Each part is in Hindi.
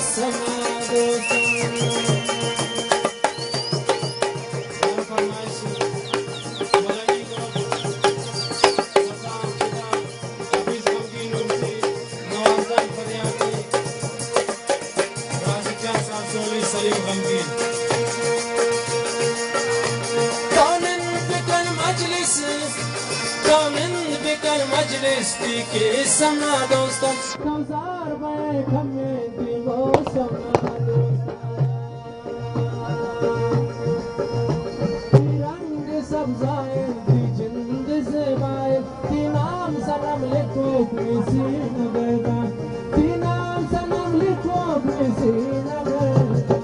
समा दोस्तों मजलिस के समा दोस्तों संसार में खमे दिवो समा दोस्तों रंग सब्जाए दी जिंद से बाए की नाम सनम लिखो अपनी सीन बेटा की नाम सनम लिखो अपनी सीन बेटा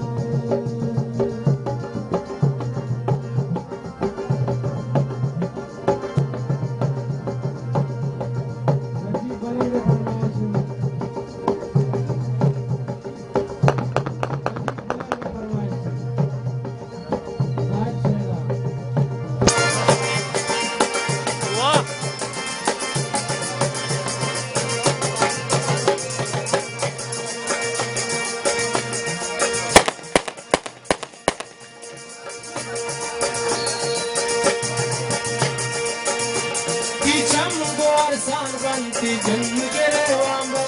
बनती जन्म के रेवांबा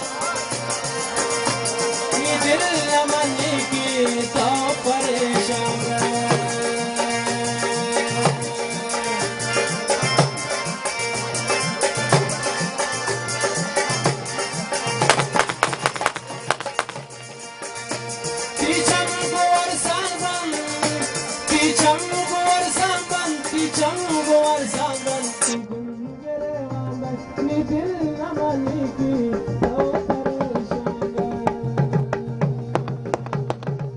ये दिल अमनी की तो परेशान पीछम गोर सांबन पीछम गोर सांबन पीछम गोर सांबन दिल अमनी की तो परेशान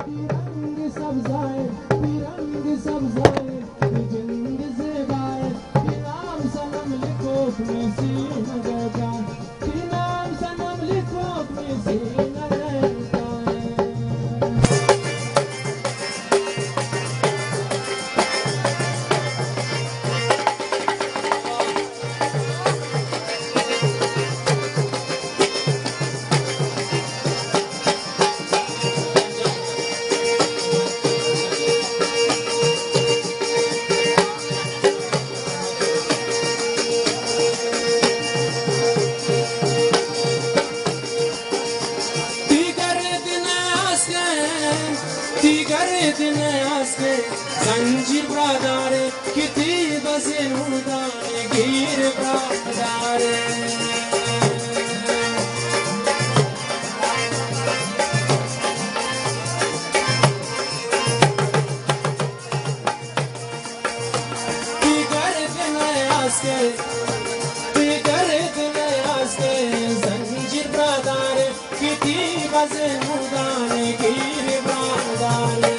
तिरंग सब्जाए जिंद से बाए कि नाम सनम लिखो अपनी सीन बेटा कि नाम सनम लिखो अपनी सीन दिन आस्ते जंजीर ब्रादारे किती बसे उदाने गिर ब्रादारे बिगर दिन आस्ते जंजीर ब्रादारे किती बसे उदाने गिर ब्रादारे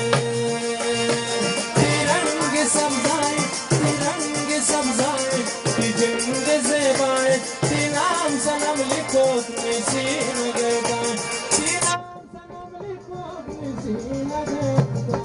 सनम लिखो अपनी सीन बेटा सनम लिखो अपनी सीन बेटा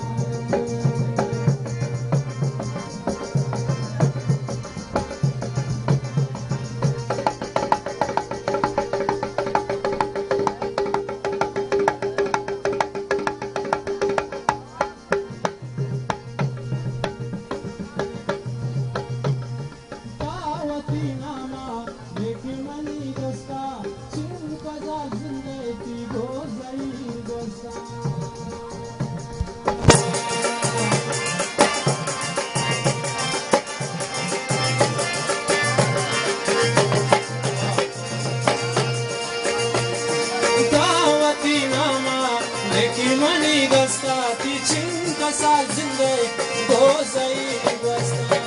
Mani gasta ti chinka sa zinde go zai gasta